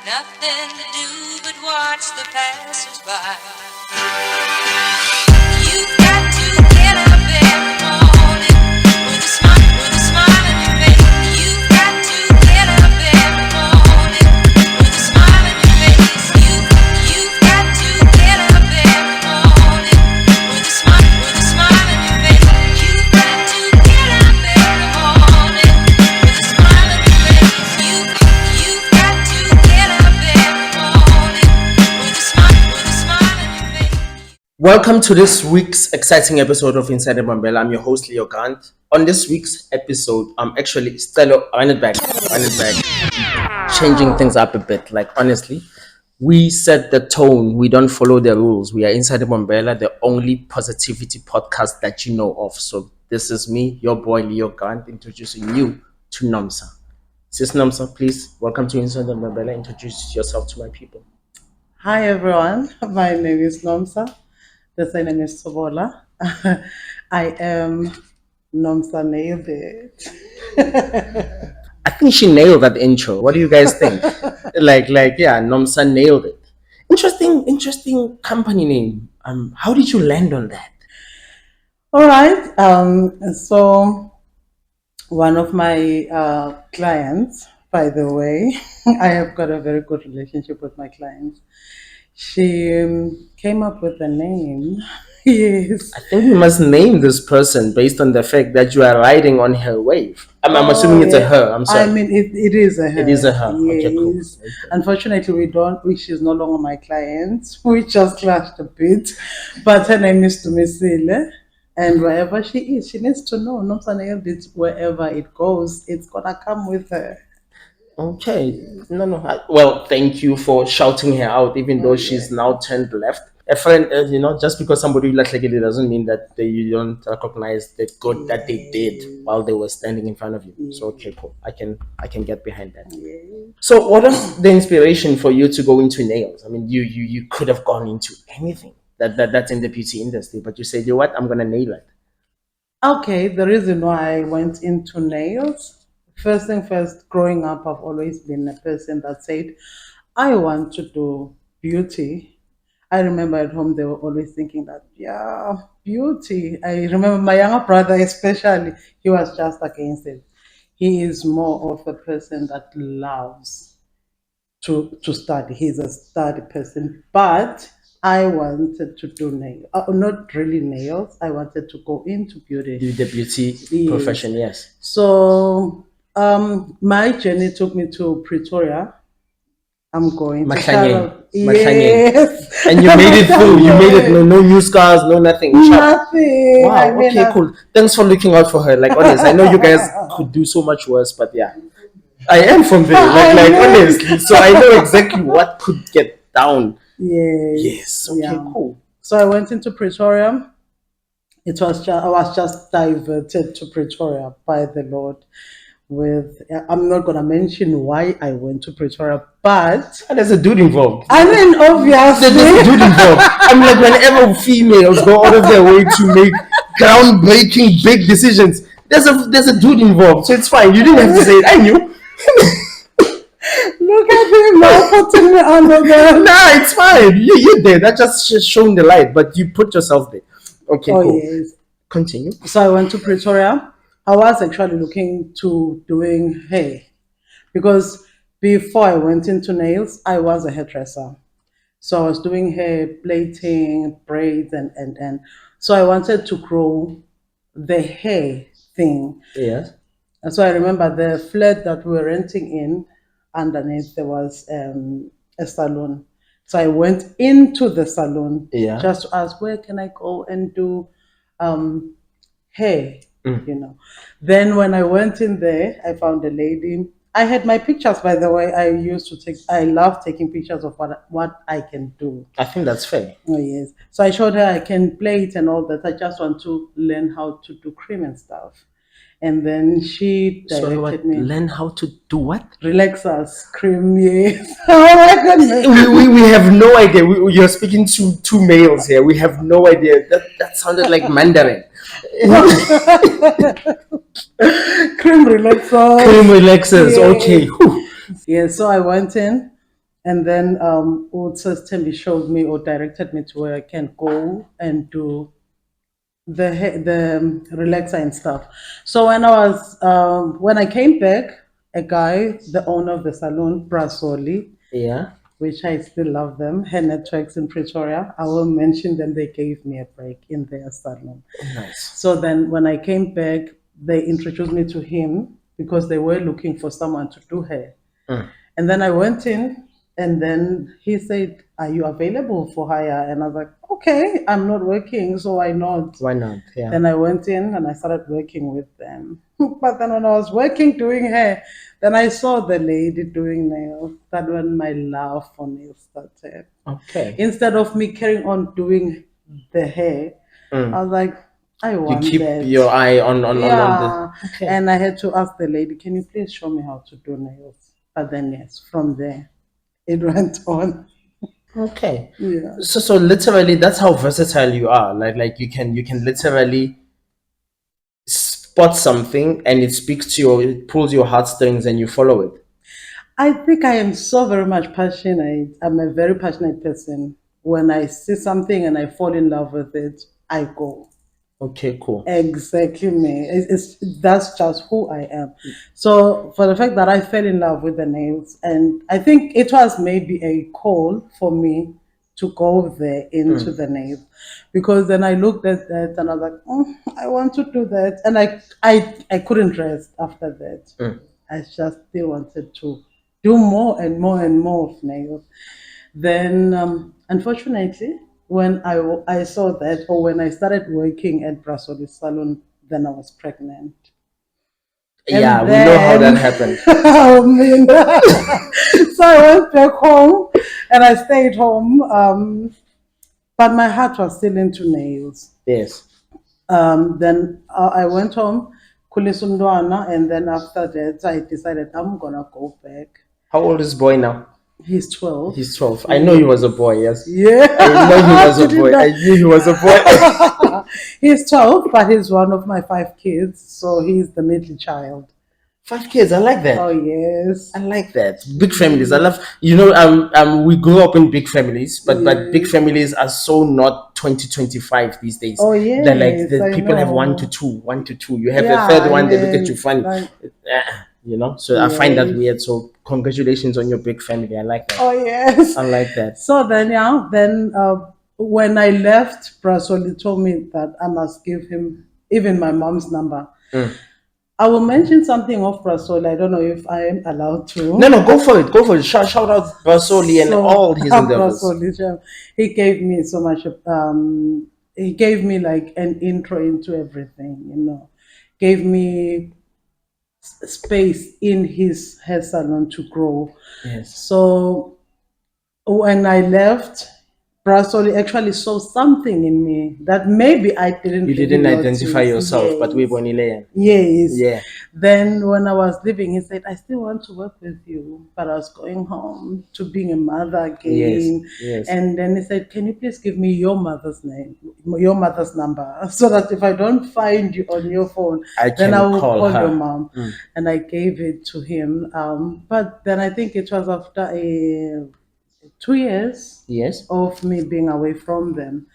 Nothing to do but watch the passers-by. You've got to get up every morning with a smile on your face. You've got to get up every morning with a smile on your face. You've got to get up every morning with a smile on your face. You've got to get up every morning with a smile on your face. You've got to get up every morning with a smile on your face. Welcome to this week's exciting episode of Inside Mbombela. I'm your host, LeoGrant. On this week's episode, I'm actually still run it back, changing things up a bit. Like, honestly, we set the tone. We don't follow the rules. We are Inside Mbombela, the only positivity podcast that you know of. So this is me, your boy, LeoGrant, introducing you to Nomsa. Sis Nomsa, please, welcome to Inside Mbombela. Introduce yourself to my people. Hi everyone, my name is Nomsa. The surname is Tsobola. I am Nomsa nailed it. I think she nailed that intro. What do you guys think? Yeah, Nomsa nailed it. Interesting company name. How did you land on that? All right. So one of my clients, by the way, I have got a very good relationship with my clients. She came up with a name. Yes. I think we must name this person based on the fact that you are riding on her wave. I'm assuming it's a her. I'm sorry. I mean, it is a her. It is a her. Yes. Okay, cool. Okay. Unfortunately, she's no longer my client. We just clashed a bit. But her name is Tumisile. And wherever she is, she needs to know Nomsa nailed it. Wherever it goes, it's gonna come with her. Okay. No. Well, thank you for shouting her out, even though she's now turned left. A friend, just because somebody like it doesn't mean that you don't recognize the good that they did while they were standing in front of you. So okay, cool. I can get behind that. So what was the inspiration for you to go into nails? I mean, you could have gone into anything that's in the beauty industry, but you said, you know what, I'm gonna nail it. Okay, the reason why I went into nails. First thing first, growing up, I've always been a person that said, I want to do beauty. I remember at home, they were always thinking that, yeah, beauty. I remember my younger brother, especially, he was just against it. He is more of a person that loves to study. He's a study person. But I wanted to do nails, not really nails. I wanted to go into beauty. Do the beauty profession, yes. So my journey took me to Pretoria. I'm going to Yes. And you made it through. You made it. No new scars, no nothing. Nothing. Wow. Okay, cool. Thanks for looking out for her. Like, honest, I know you guys could do so much worse, but yeah, I am from there. Like honestly, so I know exactly what could get down. Yes. Okay, cool. So I went into Pretoria. I was just diverted to Pretoria by the Lord. I'm not gonna mention why I went to Pretoria, but there's a dude involved. I mean, obviously, there's a dude involved. I'm like, whenever females go out of their way to make groundbreaking big decisions, there's a dude involved, so it's fine. You didn't have to say it. I knew. Look at him now putting me under there. Nah, it's fine. You're there. That just showing the light, but you put yourself there. Okay, cool. Yes. Continue. So I went to Pretoria. I was actually looking to doing hair because before I went into nails, I was a hairdresser. So I was doing hair, plaiting, braids, and so I wanted to grow the hair thing. Yes. And so I remember the flat that we were renting in, underneath there was a salon. So I went into the salon just to ask, where can I go and do hair? Then when I went in there, I found a lady. I had my pictures, by the way. I love taking pictures of what I can do. I think that's fair. Oh yes. So I showed her I can plait and all that. I just want to learn how to do cream and stuff. And then she directed me. Learn how to do what? Relaxers, cream, yes. Oh my goodness. We have no idea. You're speaking to two males here. We have no idea. That sounded like Mandarin. Cream relaxers. Cream relaxers, yes. Okay. Yeah, so I went in. And then Tembi showed me or directed me to where I can go and do the relaxer and stuff. So when I came back, a guy, the owner of the salon, Brasoli, Yeah. which I still love them, hair networks in Pretoria. I will mention them. They gave me a break in their salon. Nice. So then when I came back, they introduced me to him because they were looking for someone to do hair. And then I went in, and then he said, "Are you available for hire?" And I was like, "Okay, I'm not working, so why not?" Why not? Yeah. Then I went in and I started working with them. But then when I was working doing hair, then I saw the lady doing nails. That when my love for nails started. Okay. Instead of me carrying on doing the hair, I was like, I You want keep that. your eye on the. Yeah. Okay. And I had to ask the lady, can you please show me how to do nails? But then yes, from there it went on. Okay. Yeah. So literally that's how versatile you are. Like you can literally spot something and it speaks to your it pulls your heartstrings and you follow it. I think I am so very much passionate. I'm a very passionate person. When I see something and I fall in love with it, I go. Okay, cool. Exactly me. That's just who I am. So for the fact that I fell in love with the nails, and I think it was maybe a call for me to go there into the nails, because then I looked at that and I was like, I want to do that, and I couldn't rest after that. I just still wanted to do more and more and more of nails. Then, unfortunately, when I saw that, or when I started working at Brasoli Salon, then I was pregnant. Yeah, And we know how that then, happened. I mean, so I went back home and I stayed home. But my heart was still into nails. Yes. Then I went home, Kulisundwana, and then after that, I decided I'm gonna go back. How old is boy now? He's 12. He's 12. I know he was a boy, yes. Yeah. I know he was a Did you boy. know? I knew he was a boy. He's 12, but he's one of my 5 kids, so he's the middle child. 5 kids, I like that. Oh, yes. I like that. Big families. I love we grew up in big families, but big Yes. families are so not 2025 these days. Oh, They're like yes, the I people have one know. to two, one to two. You have a Yeah, third one, they look at you and funny. So I find that yes. weird. So congratulations on your big family. I like that. Oh, yes. I like that. So then, yeah, then when I left, Brasoli told me that I must give him even my mom's number. I will mention something of Brasoli. I don't know if I am allowed to. No, go for it. Go for it. Shout out Basoli and So all his endeavors. Brasoli, he gave me so much. He gave me like an intro into everything. Gave me space in his hair salon to grow. Yes. So when I left, Brasoli actually saw something in me that maybe I didn't. You really didn't notice. identify yourself, but we Yes. bonile. Yes. Yeah. Then when I was leaving, he said, I still want to work with you, but I was going home to being a mother again. Yes. And then he said, can you please give me your mother's name, your mother's number, so that if I don't find you on your phone, I then can I will call call her. your mom. And I gave it to him. But then I think it was after 2 years Yes. of me being away from them.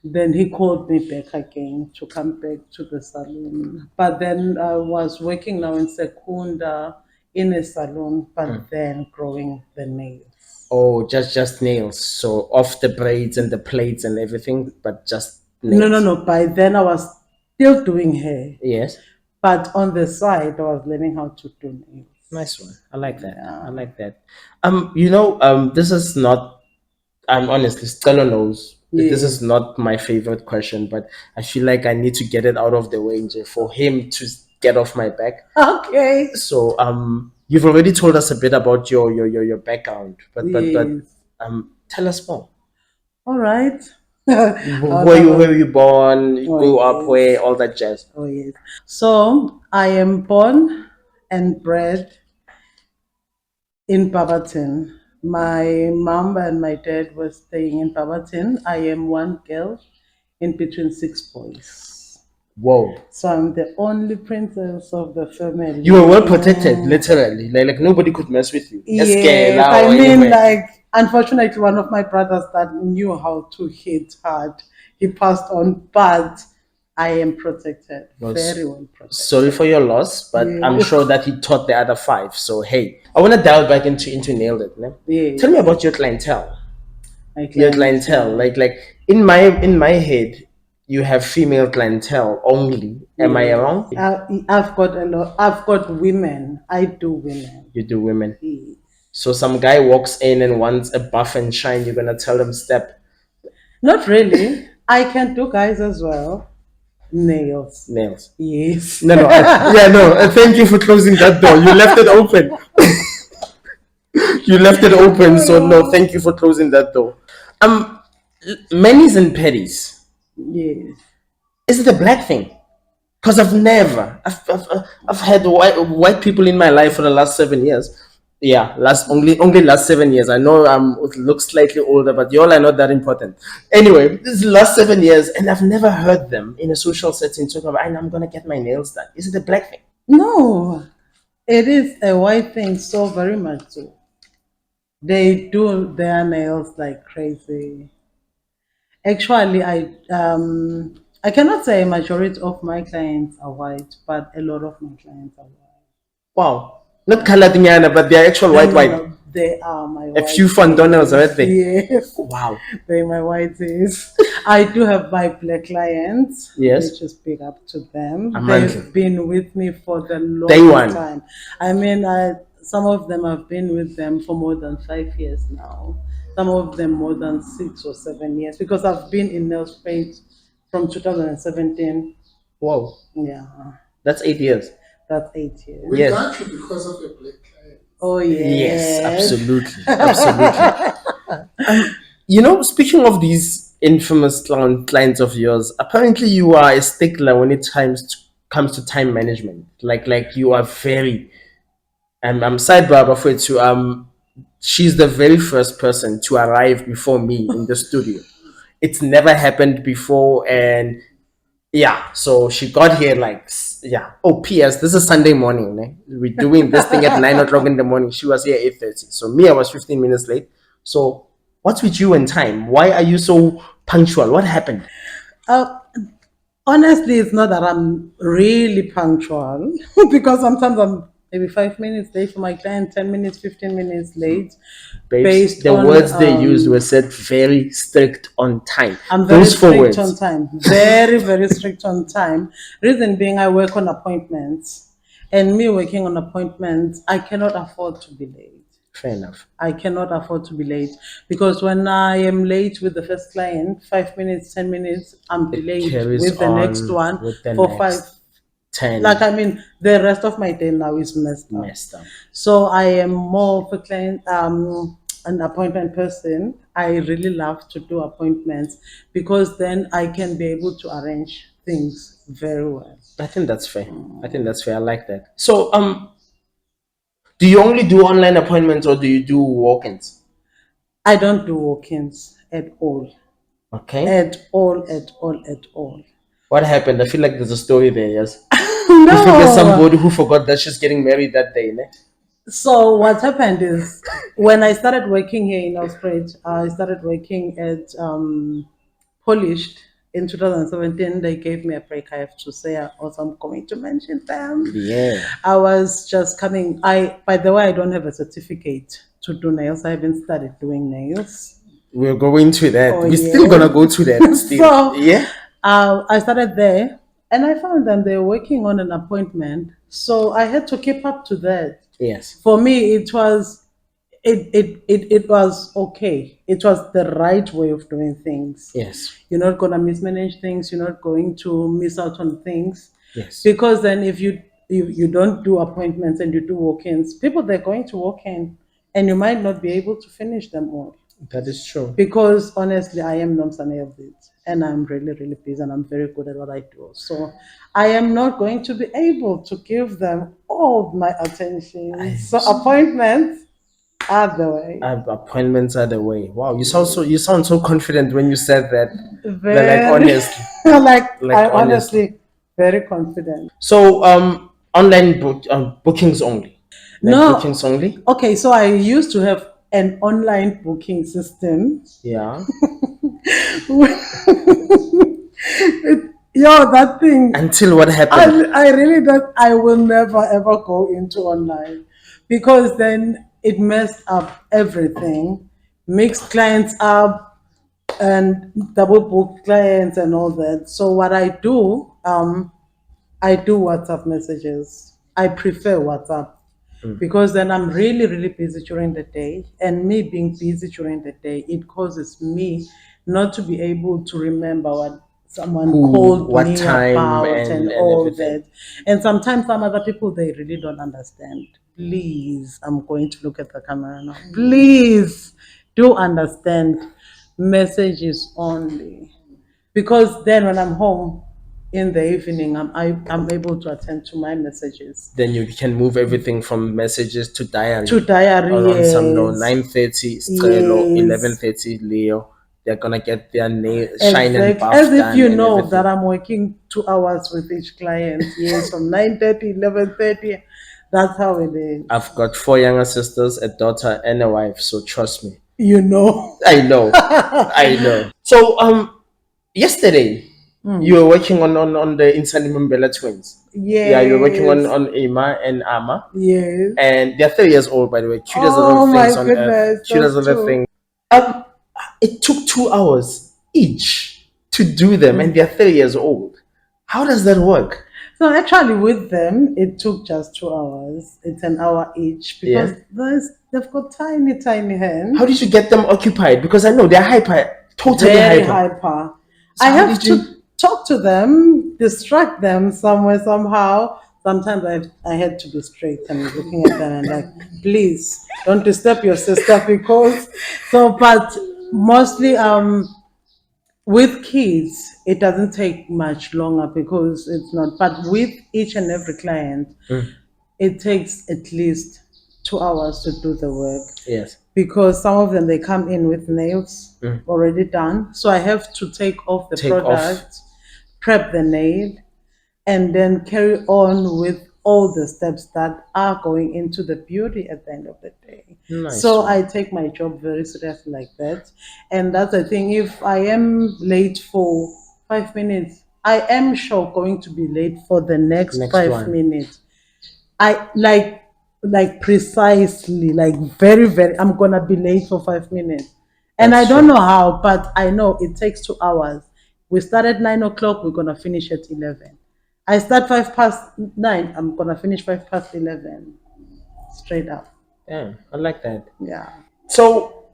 Then he called me back again to come back to the salon. But then I was working now in Secunda in a salon, but then growing the nails. Oh, just nails. So off the braids and the plates and everything, but just No, nails. no. By then I was still doing hair, Yes. but on the side I was learning how to do nails. Nice one. I like that. Yeah. I like that. This is not. I'm honestly Stella knows. This is Yes. not my favorite question, but I feel like I need to get it out of the way nje, for him to get off my back. Okay. So you've already told us a bit about your background, but Yes. tell us more. All right. Where you born? You Oh, grew up yes. where? All that jazz. Oh, yes. So I am born and bred in Barberton. My mom and my dad were staying in Barberton. I am one girl in between 6 boys. Whoa. So I'm the only princess of the family. You were well protected, literally. Like nobody could mess with you. Yes, Escape I or mean, anywhere. like, unfortunately, one of my brothers that knew how to hit hard, he passed on, but I am protected, Was very well sorry protected. for your loss, but I'm Yes. sure that he taught the other five. So hey, I want to dial back into nailed it. Ne? Tell me Yes, about your clientele. my Your clientele, clientele. like in my head, you have female clientele only. Am I Yes, wrong? I've got a lot. I've got women. I do women. You do women. Yes. So some guy walks in and wants a buff and shine. You're gonna tell him step Not really. I can do guys as well. Nails. nails. Yes. No, no, yeah, no. Thank you for closing that door. You left it open. You left it open. So no, thank you for closing that door. Um, Manis and petties. Yes. Is it a black thing? Because I've had white people in my life for the last 7 years. Yeah, only last 7 years. I know look slightly older, but y'all are not that important. Anyway, this is the last 7 years, and I've never heard them in a social setting talk about, I'm gonna get my nails done. Is it a black thing? No, it is a white thing, so very much so. They do their nails like crazy. Actually, I cannot say a majority of my clients are white, but a lot of my clients are white. Wow, not colored nyana, but they're actual No, white no, white. no, they are my A white. few fandonas, right there. Yes, Wow. they're my whiteys. I do have my black clients, Yes. which is big up to them. Amazing. They've been with me for the Day longest one. time. I mean, some of them have been with them for more than 5 years now. Some of them more than 6 or 7 years because I've been in nails paint from 2017. Wow, Yeah, that's 8 years. that's 8 years. We Yes. got you because of your black client. Oh Yes, yes, absolutely, absolutely. Speaking of these infamous clients of yours, apparently you are a stickler when it comes to time management. Like you are very. I'm sidebar afraid to she's the very first person to arrive before me in the studio. It's never happened before, and yeah, so she got here yeah. Oh, P.S. This is Sunday morning. Ne? We're doing this thing at 9 o'clock in the morning. She was here 8:30. So me, I was 15 minutes late. So what's with you and time? Why are you so punctual? What happened? Uh, honestly, it's not that I'm really punctual because sometimes I'm maybe 5 minutes late for my client, 10 minutes, 15 minutes late. Babes, Based the on, words they used were said very strict on time. I'm very Those four strict words. on time. Very, very strict on time. Reason being, I work on appointments, and me working on appointments, I cannot afford to be late. Fair enough. I cannot afford to be late because when I am late with the first client, 5 minutes, 10 minutes, I'm delayed Carries with the next on one with the for next 5. 10 Like, I mean, the rest of my day now is messed up. messed up. So I am more of a client, an appointment person. I really love to do appointments because then I can be able to arrange things very well. I think that's fair. I think that's fair. I like that. So do you only do online appointments or do you do walk-ins? I don't do walk-ins at all. Okay. At all, at all, at all. What happened? I feel like there's a story there, yes. You think there's No. somebody who forgot that she's getting married that day, ne? So what happened is when I started working here in Australia, I started working at Polished in 2017. They gave me a break. I have to say, I also am going to mention them. Yeah. I was just coming. By the way, I don't have a certificate to do nails. I haven't started doing nails. We're going to that. Oh, We're still yeah. gonna go to that still. So, yeah. I started there and I found them they were working on an appointment. So I had to keep up to that. Yes. For me, it was okay. It was the right way of doing things. Yes. You're not gonna mismanage things, you're not going to miss out on things. Yes. Because then if you don't do appointments and you do walk-ins, people they're going to walk in and you might not be able to finish them all. That is true. Because honestly, I am Nomsa of it, and I'm really, really busy, and I'm very good at what I do. So I am not going to be able to give them all my attention. So appointments are the way. Appointments are the way. Wow, you sound so confident when you said that. Very Like honestly. like Like I honestly Very confident. So online bookings only, like No, bookings only. okay, so I used to have an online booking system. Yeah. Yo, that thing, Until what I, happened? I really don't, I will never ever go into online because then it messed up everything, mixed clients up and double book clients and all that. So what I do WhatsApp messages. I prefer WhatsApp because then I'm really, really busy during the day. And me being busy during the day, it causes me not to be able to remember what someone Who, called what me time, about and and all everything. that. And sometimes some other people, they really don't understand. Please, I'm going to look at the camera now. Please do understand messages only because then when I'm home in the evening, I'm able to attend to my messages. Then you can move everything from messages to diary. To diary, Around some no yes. 9:30 Strelo, Yes. 11:30 Leo. They're gonna get their nail shine and Exactly. buff As if done you and know that everything. I'm working 2 hours with each client. Yes, from 9:30, 11:30. That's how it is. I've got 4 younger sisters, a daughter, and a wife. So trust me. You know. I know. I know. So yesterday you were working on the Insani Mbombela twins. Yeah, you were working Yes. on Ima and Ama. Yes. And they're 3 years old, by the way. Cutest little Oh my things on earth. goodness. Cutest Those little two. thing. Um, it took 2 hours each to do them, and they're 3 years old. How does that work? So actually, with them, it took just 2 hours. It's an hour each because Yeah. they've got tiny, tiny hands. How did you get them occupied? Because I know they're hyper, totally Very hyper. hyper. So I how have did you? to talk to them, distract them somewhere, somehow. Sometimes I had to be straight and looking at them and like, please don't disturb your sister because but mostly with kids it doesn't take much longer because it's not, but with each and every client it takes at least 2 hours to do the work Yes. because some of them they come in with nails already done. So I have to take off the Take off. product, prep the nail, and then carry on with all the steps that are going into the beauty at the end of the day. Nice So one. I take my job very seriously like that. And that's the thing. If I am late for 5 minutes, I am sure going to be late for the next Next 5 minutes. I like precisely, like very, very, I'm gonna be late for 5 minutes. And That's I don't true. know how, but I know it takes 2 hours. We start at 9 o'clock, we're gonna finish at 11. I start 5 past 9, I'm gonna finish 5 past 11. Straight up. Yeah, I like that. Yeah. So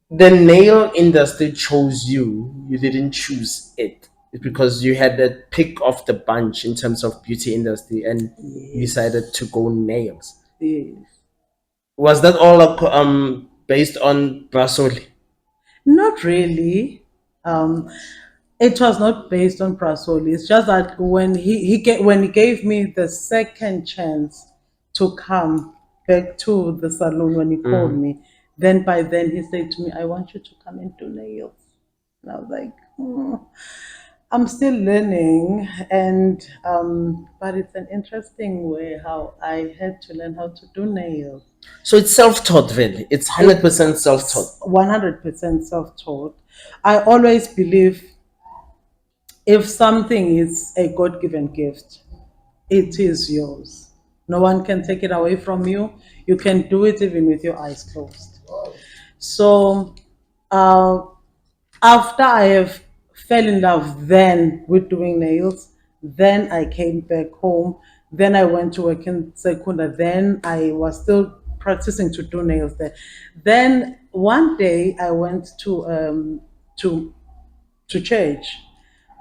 the nail industry chose you. You didn't choose it. It's because you had the pick of the bunch in terms of beauty industry, and you decided to go nails. Yes. Was that all based on Brasoli? Not really. Um, it was not based on Prasoli. It's just that when when he gave me the second chance to come back to the salon when he called me, then by then he said to me, "I want you to come and do nails." And I was like, I'm still learning, and but it's an interesting way how I had to learn how to do nails. So it's self-taught, really. It's 100% self-taught. 100% self-taught. I always believe if something is a God-given gift, it is yours. No one can take it away from you. You can do it even with your eyes closed. So uh, after I have fell in love then with doing nails, then I came back home. Then I went to work in Sekunda. Then I was still practicing to do nails there. Then one day I went to to church.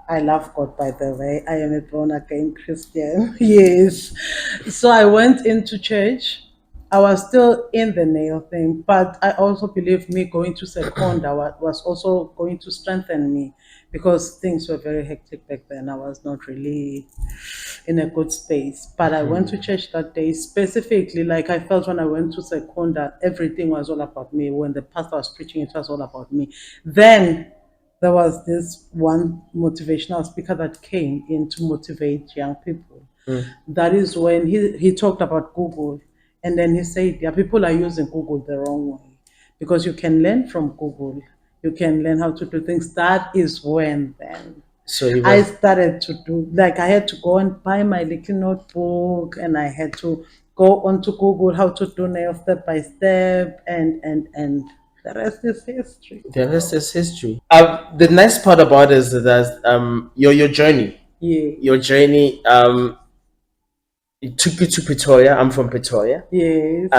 I love God, by the way. I am a born again Christian. Yes. So I went into church. I was still in the nail thing, but I also believe me going to Secunda was also going to strengthen me because things were very hectic back then. I was not really in a good space. But I went to church that day specifically, like I felt when I went to Secunda, everything was all about me. When the pastor was preaching, it was all about me. Then there was this one motivational speaker that came in to motivate young people. That is when he talked about Google. And then he said, yeah, people are using Google the wrong way because you can learn from Google. You can learn how to do things. That is when then So he I was started to do, like, I had to go and buy my little notebook, and I had to go onto Google how to do nails step by step, and the rest is history. the rest is history. The nice part about it is that your journey, Yeah. your journey it took you to Pretoria. I'm from Pretoria. Yes.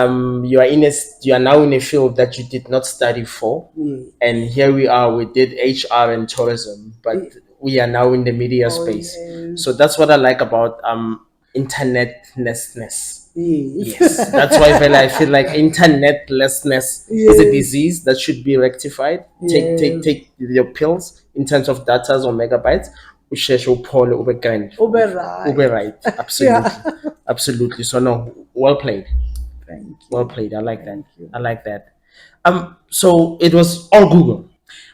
You are now in a field that you did not study for, Yeah. and here we are. We did HR and tourism, but we are now in the media Oh, space. yes. So that's what I like about internetlessness. Yes. Yes, that's why I feel like internetlessness is a disease that should be rectified. Yes. Take your pills in terms of data or megabytes. Usheshe uphole ube grand. Ube right. Ube right. Absolutely. Yeah. Absolutely. So no, well played. Thank you. Well played. I like that. Thank you. I like that. So it was all Google.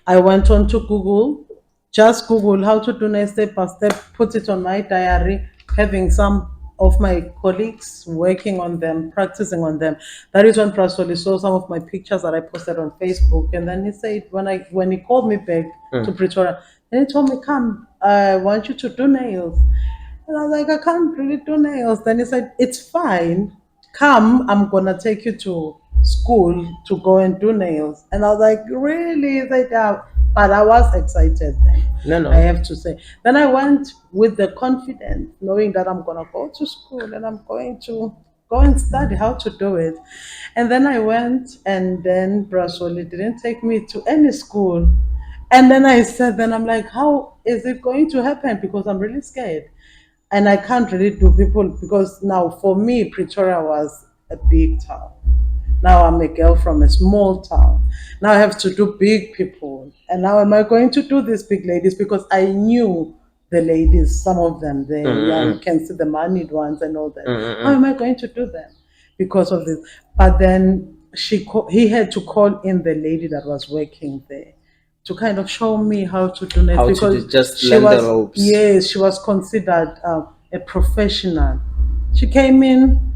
I went on to Google, just Google how to do nails step by step, put it on my diary, having some of my colleagues working on them, practicing on them. That is when Prasoli saw some of my pictures that I posted on Facebook. And then he said, when he called me back to Pretoria, and he told me, come, I want you to do nails. And I was like, I can't really do nails. Then he said, it's fine. Come, I'm gonna take you to school to go and do nails. And I was like, really? He said, yeah. But I was excited then. No. I have to say. Then I went with the confidence, knowing that I'm gonna go to school and I'm going to go and study how to do it. And then I went, and then Brasoli didn't take me to any school. And then I said, then I'm like, how is it going to happen? Because I'm really scared. And I can't really do people, because now for me, Pretoria was a big town. Now I'm a girl from a small town. Now I have to do big people. And now am I going to do these big ladies? Because I knew the ladies, some of them, you can see the moneyed ones and all that. How am I going to do them? Because of this. But then he had to call in the lady that was working there to kind of show me how to do it, How to because just she learn the was, ropes. yes, she was considered a professional. She came in,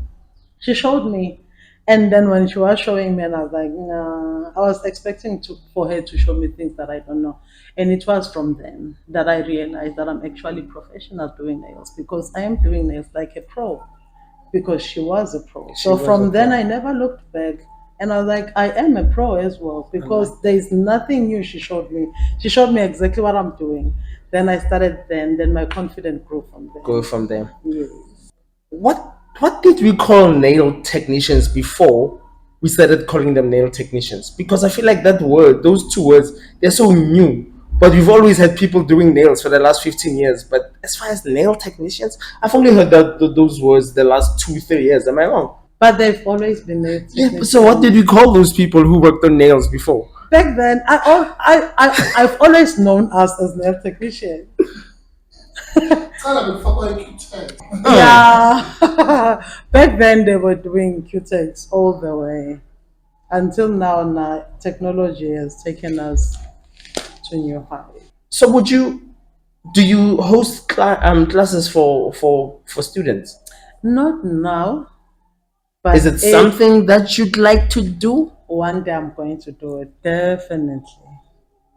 she showed me, and then when she was showing me, and I was like, nah, I was expecting for her to show me things that I don't know. And it was from then that I realized that I'm actually professional doing nails, because I am doing nails like a pro, because she was a pro. So was a from then pro. I never looked back. And I was like, I am a pro as well, because there's nothing new she showed me. She showed me exactly what I'm doing. Then I started then my confidence grew from there. Go from there. Yes. What did we call nail technicians before we started calling them nail technicians? Because I feel like that word, those two words, they're so new. But we've always had people doing nails for the last 15 years. But as far as nail technicians, I've only heard those words the last 2-3 years. Am I wrong? But they've always been nail Yeah, technicians. so what did we call those people who worked on nails before? Back then, I've always known us as nail technicians. Yeah. Back then they were doing Q-Tex all the way. Until now, technology has taken us to new heights. So do you host classes for students? Not now, but Is it something that you'd like to do? one day I'm going to do it, definitely.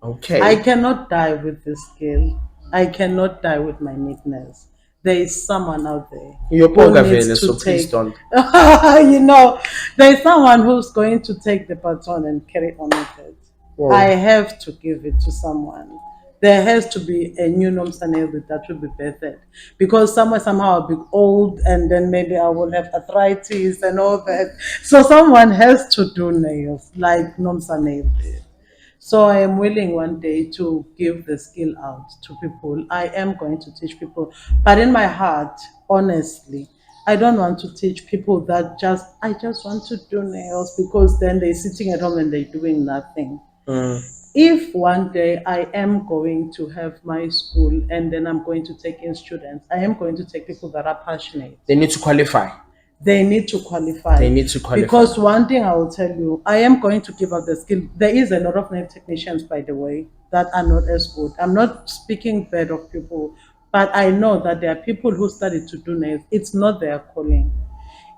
Okay. I cannot die with this skill. I cannot die with my neatness. There is someone out there You're who poor needs Gavele, to so please take. don't. There's someone who's going to take the baton and carry on with it. Wow. I have to give it to someone. There has to be a new Nomsa nail that will be birthed, because somehow I'll be old, and then maybe I will have arthritis and all that. So someone has to do nails like Nomsa nail did. So I am willing one day to give the skill out to people. I am going to teach people. But in my heart, honestly, I don't want to teach people that I just want to do nails, because then they're sitting at home and they're doing nothing. If one day I am going to have my school and then I'm going to take in students, I am going to take people that are passionate. They need to qualify. they need to qualify. They need to qualify. Because one thing I will tell you, I am going to give up the skill. There is a lot of nail technicians, by the way, that are not as good. I'm not speaking bad of people, but I know that there are people who study to do nails. It's not their calling.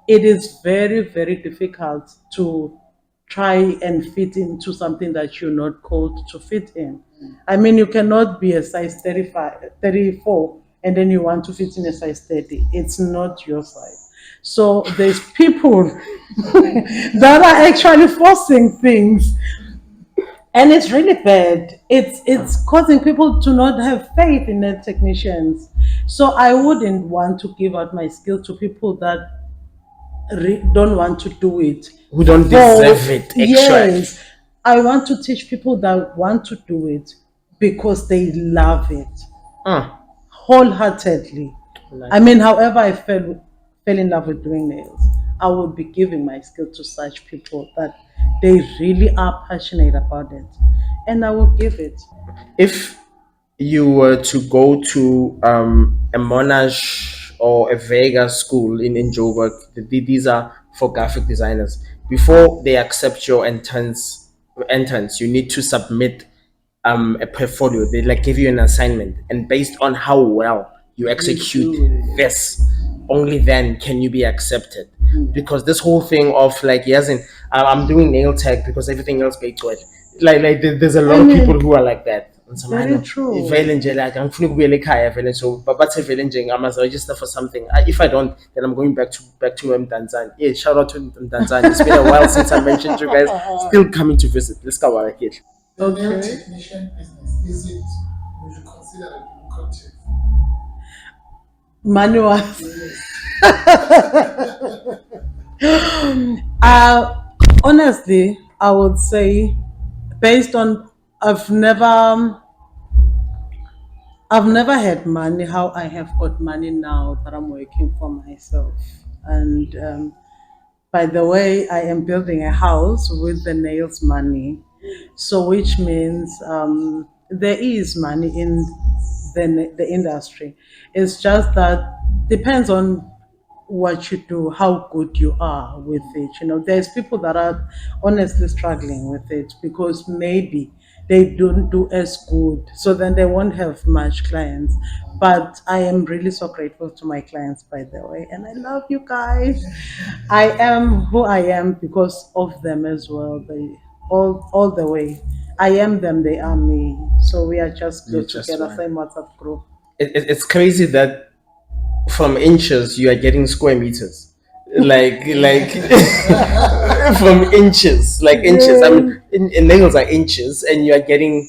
It is very, very difficult to try and fit into something that you're not called to fit in. I mean, you cannot be a size 35, 34, and then you want to fit in a size 30. It's not your size. So there's people that are actually forcing things, and it's really bad. It's causing people to not have faith in the technicians. So I wouldn't want to give out my skill to people that don't want to do it, who don't deserve it. Actually. yes, I want to teach people that want to do it because they love it wholeheartedly. I mean, however I fell in love with doing nails, I would be giving my skill to such people that they really are passionate about it, and I would give it. If you were to go to a Monash or a Vega school in Joburg, these are for graphic designers. Before they accept your entrance, you need to submit a portfolio. They like give you an assignment, and based on how well you execute this, only then can you be accepted. Because this whole thing of like, yes, and I'm doing nail tech because everything else gets to it. Like there's a lot of people who are like that. Very true. Vele nje, like angifuni ukubuyela ekhaya vele, so bathe vele nje I must register for something. If I don't, then I'm going back to Mdantsane. Yeah, shout out to Mdantsane. It's been a while since I mentioned you guys. Still coming to visit. Let's go work it. The nail technician business, is it, would you consider it lucrative? Manual. Honestly, I would say, based on I've never had money how I have got money now that I'm working for myself. And by the way, I am building a house with the nails money. So, which means there is money in the industry. It's just that depends on what you do, how good you are with it. You know, there's people that are honestly struggling with it because maybe they don't do as good, so then they won't have much clients. But I am really so grateful to my clients, by the way, and I love you guys. I am who I am because of them as well. They all the way. I am them, they are me. So we are just You're good just together, one. same WhatsApp group. It's crazy that from inches you are getting square meters, like from inches, like inches. I mean, in nails are inches, and you are getting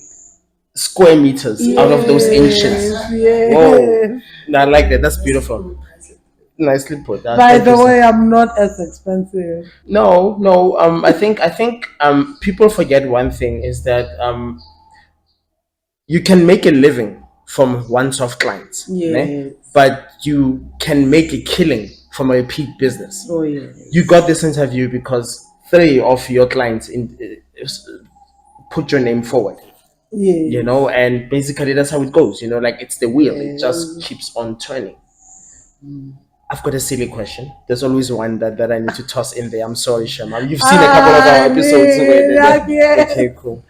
square meters out of those inches. Yes. Whoa, no, I like that. That's beautiful. Nicely put. By Thank the you, sir. way, I'm not as expensive. No. I think people forget one thing is that you can make a living from one-off clients, Yes. but you can make a killing from a repeat business. Oh yes. You got this interview because 3 of your clients put your name forward, Yes. and basically that's how it goes. Like it's the wheel; it just keeps on turning. I've got a silly question. There's always one that I need to toss in there. I'm sorry, Shema. You've seen a couple of our episodes. Okay, cool.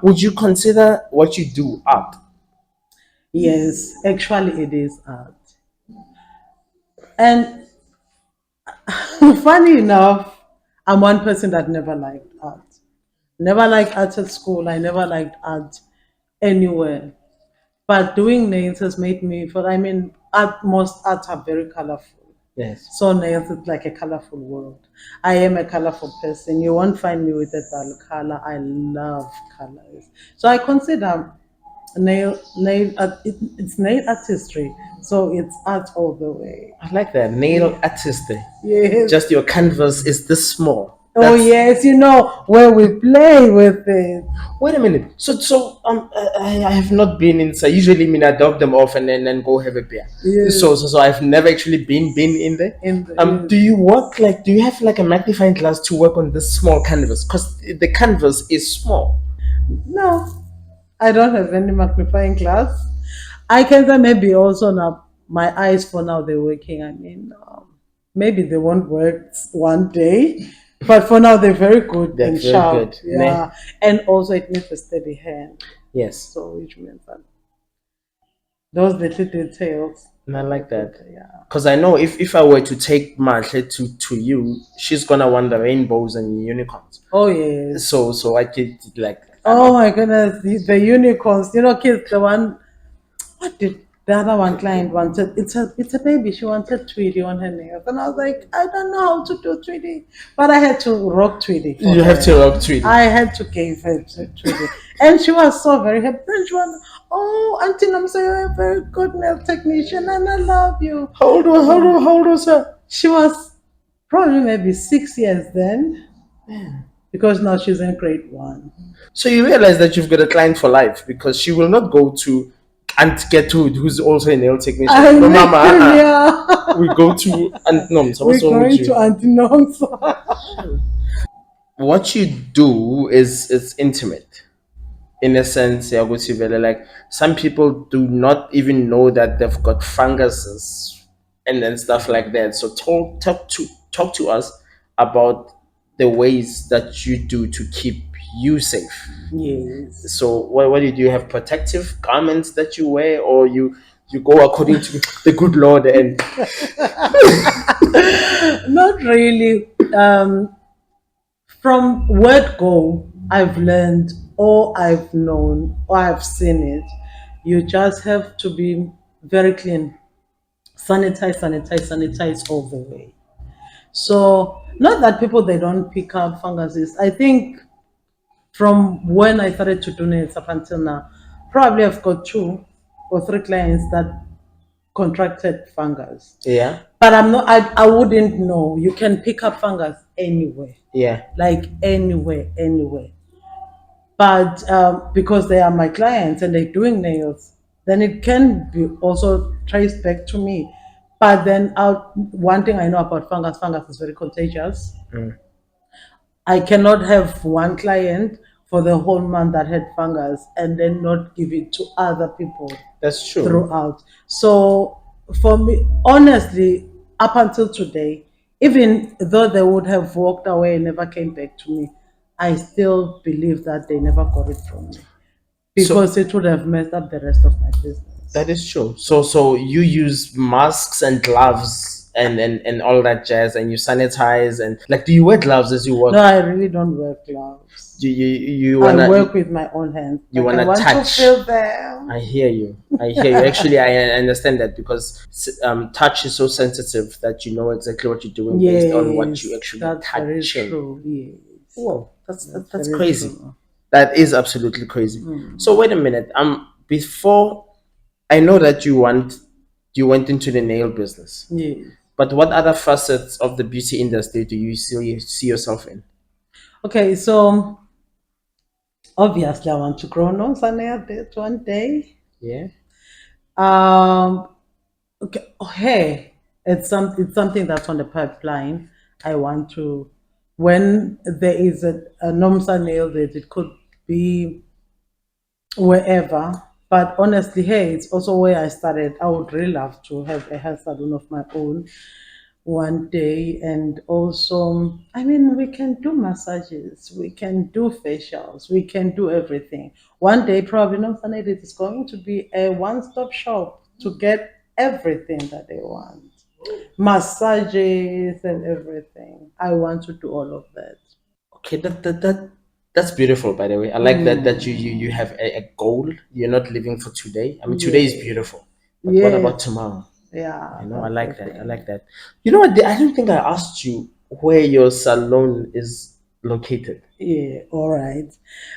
Would you consider what you do art? Yes, actually, it is art. And funny enough, I'm one person that never liked art. Never liked art at school. I never liked art anywhere. But doing nails has made me feel. I mean, most arts are very colorful. Yes. So nails is like a colorful world. I am a colorful person. You won't find me with a dull color. I love colors. So I consider it's nail artistry. So it's art all the way. I like that. Nail artistry. Yes. Just your canvas is this small. Oh yes, where we play with it. Wait a minute. So I have not been inside. Usually, I drop them off and then go have a beer. Yes. So I've never actually been in there. Yes. Do you work do you have like a magnifying glass to work on this small canvas? Because the canvas is small. No, I don't have any magnifying glass. I can say maybe also now my eyes for now they're working. I mean, Maybe they won't work one day, but for now they're very good They're and very sharp. good. Ne? Yeah, and also it needs a steady hand. Yes. So which means that those little details And I that they like put that. there. Yeah. Because I know if I were to take Martle to you, she's gonna want the rainbows and unicorns. Oh yes. So I could like Oh my goodness, the unicorns. You know, kids. The one. What did the other one client wanted? It's a baby. She wanted Tweety on her nails, and I was like, I don't know how to do Tweety, but I had to rock Tweety for you have her. to rock Tweety. I had to give her Tweety, and she was so very happy. And she was, oh, Auntie Nomsa, you're a very good nail technician, and I love you. How old was her? She was probably maybe 6 years then, because now she's in grade one. So you realize that you've got a client for life because she will not go to Aunt Gertrude, who's also a nail technician. I No, know, mama, yeah. we go to Aunt Nomsa. We're What's wrong with going to you? Auntie Nomsa. What you do is it's intimate. In a sense, yeah, like some people do not even know that they've got funguses and then stuff like that. So talk to us about the ways that you do to keep you safe. Yes. So what do you do? You have protective garments that you wear, or you go according to the good Lord and Not really. From word go, I've learned or I've known or I've seen it. You just have to be very clean. Sanitize, sanitize, sanitize all the way. So not that people they don't pick up funguses. I think from when I started to do nails up until now, probably I've got 2 or 3 clients that contracted fungus. yeah, But I wouldn't know. You can pick up fungus anywhere, yeah. like anywhere, anywhere. But because they are my clients and they're doing nails, then it can be also traced back to me. But then one thing I know about fungus is very contagious. I cannot have one client for the whole month that had fungus and then not give it to other people That's true. throughout. So for me, honestly, up until today, even though they would have walked away and never came back to me, I still believe that they never got it from me because it would have messed up the rest of my business. That is true. So you use masks and gloves and all that jazz, and you sanitize and like. Do you wear gloves as you work? No, I really don't wear gloves. You I wanna work with my own hands. you Like, I wanna want touch. to feel them. I hear you. I hear you. Actually, I understand that because touch is so sensitive that you know exactly what you're doing based on what you Yes, actually that's very touching. true. Yes, Whoa, that's very crazy. true. That is absolutely crazy. So wait a minute. Before I know that you went into the nail business, Yes. but what other facets of the beauty industry do you see yourself in? Okay, so obviously I want to grow nose and nail that one day. Yeah. Um, okay, oh, hey, it's something that's on the pipeline. I want to when there is a Nomsa nail that it could be wherever. But honestly, hey, it's also where I started. I would really love to have a hair salon of my own one day. And also, I mean, we can do massages, we can do facials, we can do everything. One day, probably not Sunday, it is going to be a one-stop shop to get everything that they want. Massages and everything. I want to do all of that. Okay, that's beautiful. By the way, I like that you have a goal. You're not living for today. I mean, today is beautiful, but what about Yes. tomorrow? Yeah, I that's like the that. I thing. like that. You know what? I don't think I asked you where your salon is located. Yeah, all right.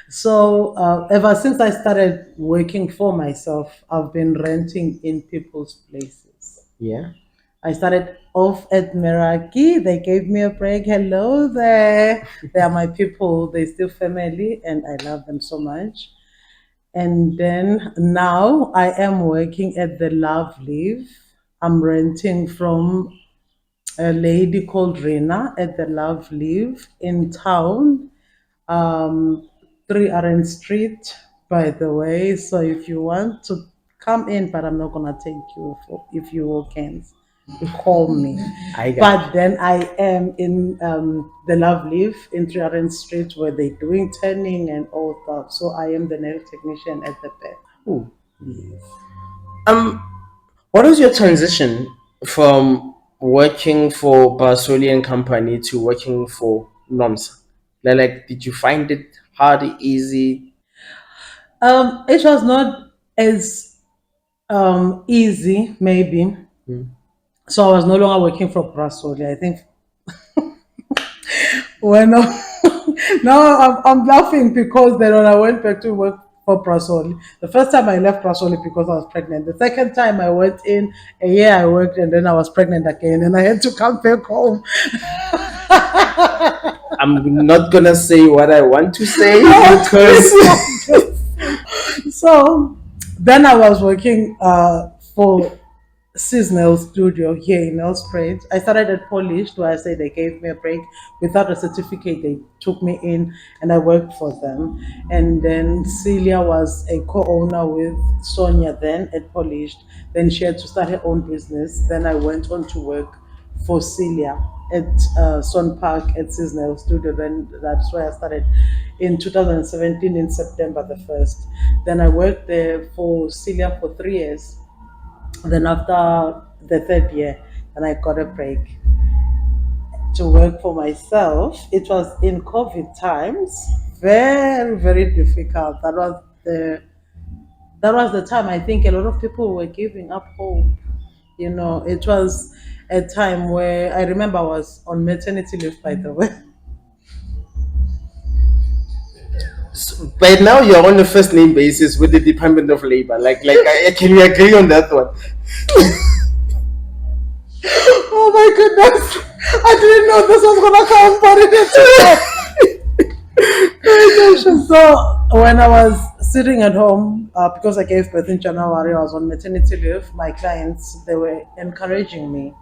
So, ever since I started working for myself, I've been renting in people's places. Yeah. I started off at Meraki. They gave me a break. Hello there. They are my people. They're still family, and I love them so much. And then now I am working at the Love Live. I'm renting from a lady called Rena at the Love Live in town, um, 3 RN Street, by the way. So if you want to come in, but I'm not gonna take you for if you walk in. call me. I got But then I am in the Love Leaf in Triaren Street where they're doing tanning and all that. So I am the nail technician at the back. you. Ooh. Yes. Um, what was your transition from working for Brazilian company to working for Nomsa? Like, did you find it hard, easy? It was not as easy, maybe. So I was no longer working for Brasoli. I think when now I'm laughing because then when I went back to work for Brasoli, the first time I left Brasoli because I was pregnant. The second time I went in a year I worked and then I was pregnant again and I had to come back home. I'm not gonna say what I want to say No, because so then I was working for seasonal studio here in Elspred. I started at Polished where I said they gave me a break without a certificate. They took me in and I worked for them. And then Celia was a co-owner with Sonia then at Polished. Then she had to start her own business. Then I went on to work for Celia at Son Park at Seasonal Studio. Then that's where I started in 2017 in September the 1st. Then I worked there for Celia for 3 years. Then after the third year, then I got a break to work for myself. It was in COVID times, very very difficult. That was the time I think a lot of people were giving up hope. It was a time where I remember I was on maternity leave, by the way. by now you're on a first name basis with the Department of Labor. Can we agree on that one? Oh my goodness! I didn't know this was gonna come, but it did. So when I was sitting at home, because I gave birth in January, I was on maternity leave. My clients they were encouraging me,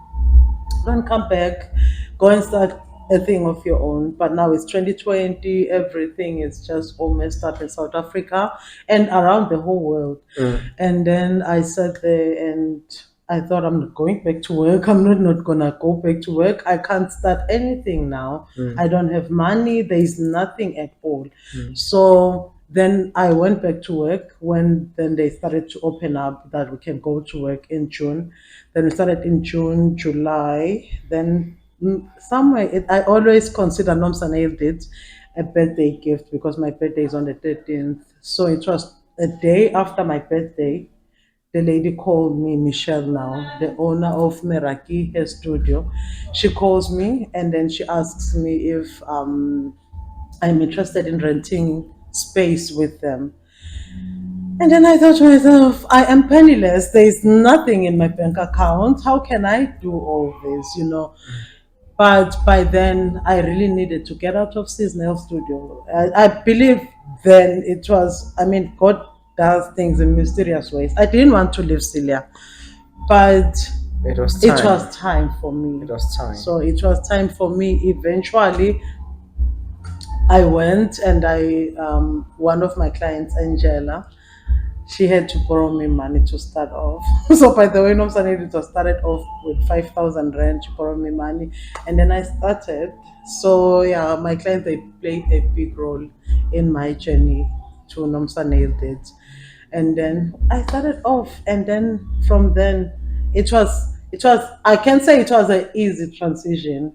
don't come back, go and start a thing of your own. But now it's 2020, everything is just all messed up in South Africa and around the whole world. And then I sat there and I thought I'm not going back to work. I'm not gonna go back to work. I can't start anything now. I don't have money. There is nothing at all. So then I went back to work when then they started to open up that we can go to work in June. Then we started in June, July. Then somewhere I always consider Nomsa nailed it a birthday gift because my birthday is on the 13th. So it was a day after my birthday. The lady called me, Michelle now, the owner of Meraki Hair Studio. She calls me and then she asks me if I'm interested in renting space with them. And then I thought to myself, I am penniless. There is nothing in my bank account. How can I do all this? But by then, I really needed to get out of Seasonal Studio. I believe then it was, I mean, God does things in mysterious ways. I didn't want to leave Celia, but It was time. it was time for me. It was time. So it was time for me. Eventually, I went and one of my clients, Angela, she had to borrow me money to start off. So by the way, Nomsa needed to started off with 5,000 rand to borrow me money, and then I started. So yeah, my clients they played a big role in my journey to Nomsa nailed it, and then I started off, and then from then it was I can say it was an easy transition.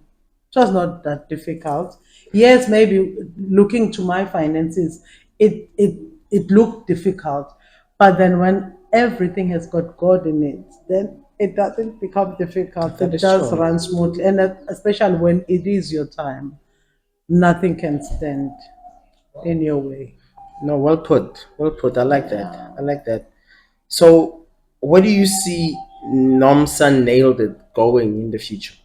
It was not that difficult. Yes, maybe looking to my finances, it looked difficult, but then when everything has got God in it, then it doesn't become difficult. That It is just true. runs smoothly, and especially when it is your time, nothing can stand in your way. No, well put. Well put. I like that. I like that. So, where do you see Nomsa nailed it going in the future?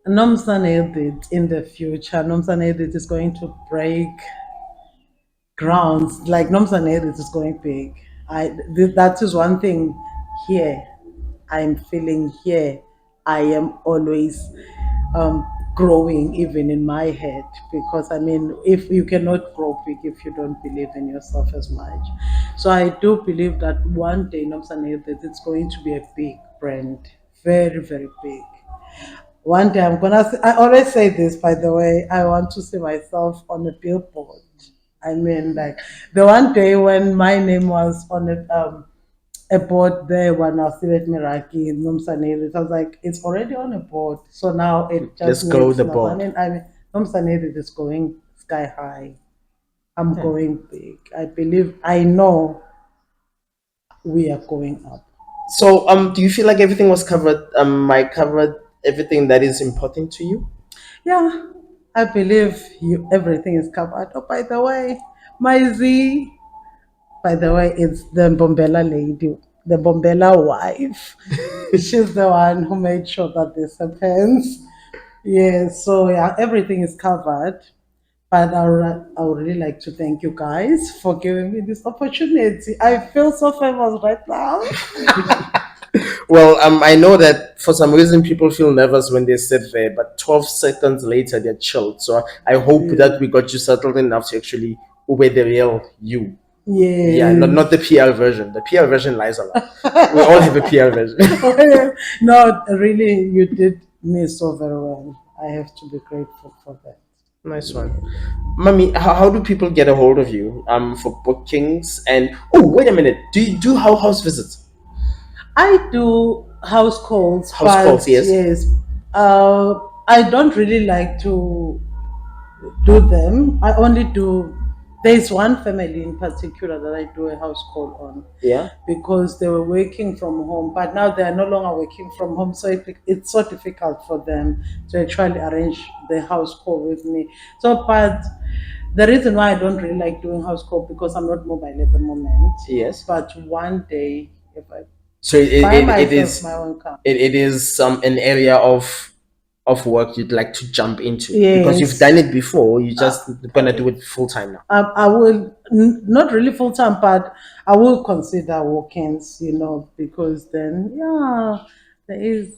Nomsa nailed it in the future. Nomsa nailed it is going to break grounds. Like Nomsa nailed it is going big. That is one thing here. I'm feeling here. I am always um, growing, even in my head, because I mean, if you cannot grow big if you don't believe in yourself as much. So I do believe that one day Nomsa nailed it. It's going to be a big brand very, very big. One day I'm gonna. I always say this, by the way. I want to see myself on a billboard. I mean, like the one day when my name was on a board there when I was still at Meraki in Nomsa, I was like, it's already on a board. So now it Let's just go needs the Nomsa. board. I mean, Nomsa is going sky high. I'm going big. I believe. I know we are going up. So, do you feel like everything was covered? I covered everything that is important to you. Yeah, I believe you. Everything is covered. Oh, by the way, my Z. By the way, it's the Mbombela lady, the Mbombela wife. She's the one who made sure that this happens. Yes, so yeah, everything is covered. But I would really like to thank you guys for giving me this opportunity. I feel so famous right now. Well, I know that for some reason people feel nervous when they sit there, but 12 seconds later they're chilled. So I hope that we got you settled enough to actually obey the real you. Yeah, not Yes. the PR version. The PR version lies a lot. We all have a PR version. No, really, you did me so very well. I have to be grateful for that. Nice one. Mummy, how do people get a hold of you for bookings? And oh, wait a minute. Do you do house visits? I do house calls, House but calls, yes. yes, I don't really like to do them. I only do. There's one family in particular that I do a house call on. Yeah. Because they were working from home, but now they are no longer working from home, so it's so difficult for them to actually arrange the house call with me. So, but the reason why I don't really like doing house call because I'm not mobile at the moment. Yes. But one day, if I So buy it myself is my own car, it is an area of work you'd like to jump into because you've yes, done it before. You just gonna do it full time now. I will not really full time, but I will consider weekends, because then yeah, there is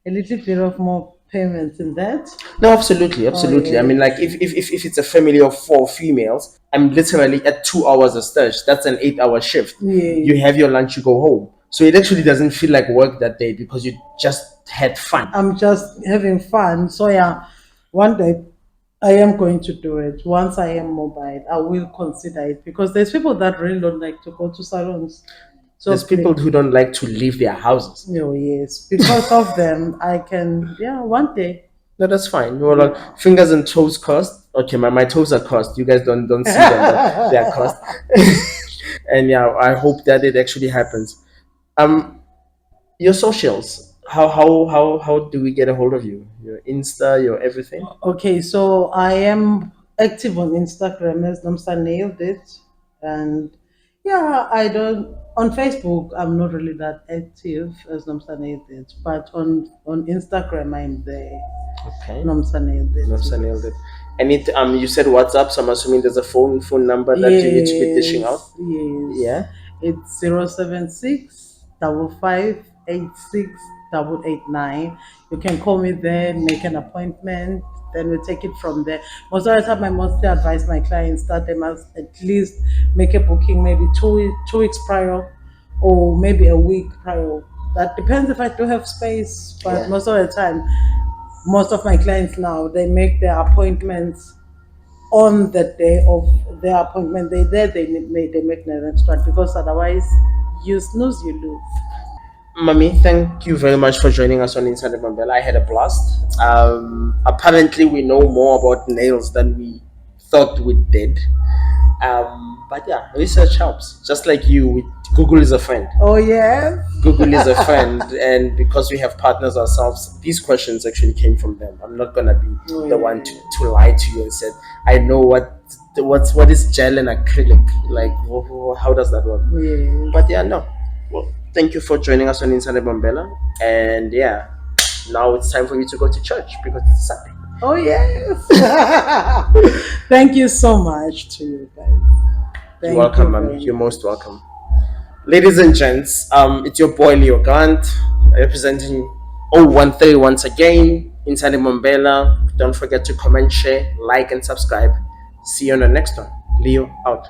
a little bit of more payment in that. No, absolutely, Oh absolutely. I mean, yes, like if it's a family of 4 females, I'm literally at 2 hours a stage. That's an 8 hour shift. You yes. have your lunch, you go home. So it actually doesn't feel like work that day because you just had fun. I'm just having fun. So yeah, one day I am going to do it. Once I am mobile, I will consider it because there's people that really don't like to go to salons. So There's people who don't like to leave their houses. oh yes, because of them, I can one day. No, that's fine. Well, like, fingers and toes crossed. Okay, my toes are crossed. You guys don't see them, but they are crossed. And yeah, I hope that it actually happens. Um, your socials. How do we get a hold of you? Your Insta, your everything. Okay, so I am active on Instagram as Nomsa nailed it, and yeah, I don't on Facebook. I'm not really that active as Nomsa nailed it, but on Instagram I'm there. Okay. Nomsa nailed it. Nomsa Yes. nailed it. And you said WhatsApp, so I'm assuming there's a phone number that you need to be dishing out. Yes. Yeah. It's 076 5586889. You can call me there, make an appointment, then we take it from there. Most of the time, I mostly advise my clients that they must at least make a booking maybe 2 weeks prior or maybe a week prior. That depends if I do have space, but Yeah. most of the time, most of my clients now they make their appointments on the day of their appointment. They make the next one because otherwise you snooze you lose. Mami, thank you very much for joining us on Inside Mbombela. I had a blast. Apparently, we know more about nails than we thought we did. But yeah, research helps. Just like you, Google is a friend. Oh yes. Google is a friend, and because we have partners ourselves, these questions actually came from them. I'm not gonna be the one to lie to you and said I know what is gel and acrylic. Like, how does that work? Yes. But yeah, no. Well, thank you for joining us on Inside Mbombela, and yeah, now it's time for you to go to church because it's Sunday. Oh yes. Thank you so much to you guys. You're welcome, Mami. You're most welcome. Ladies and gents, it's your boy LeoGrant representing 013 once again inside Mbombela. Don't forget to comment, share, like, and subscribe. See you on the next one. Leo out.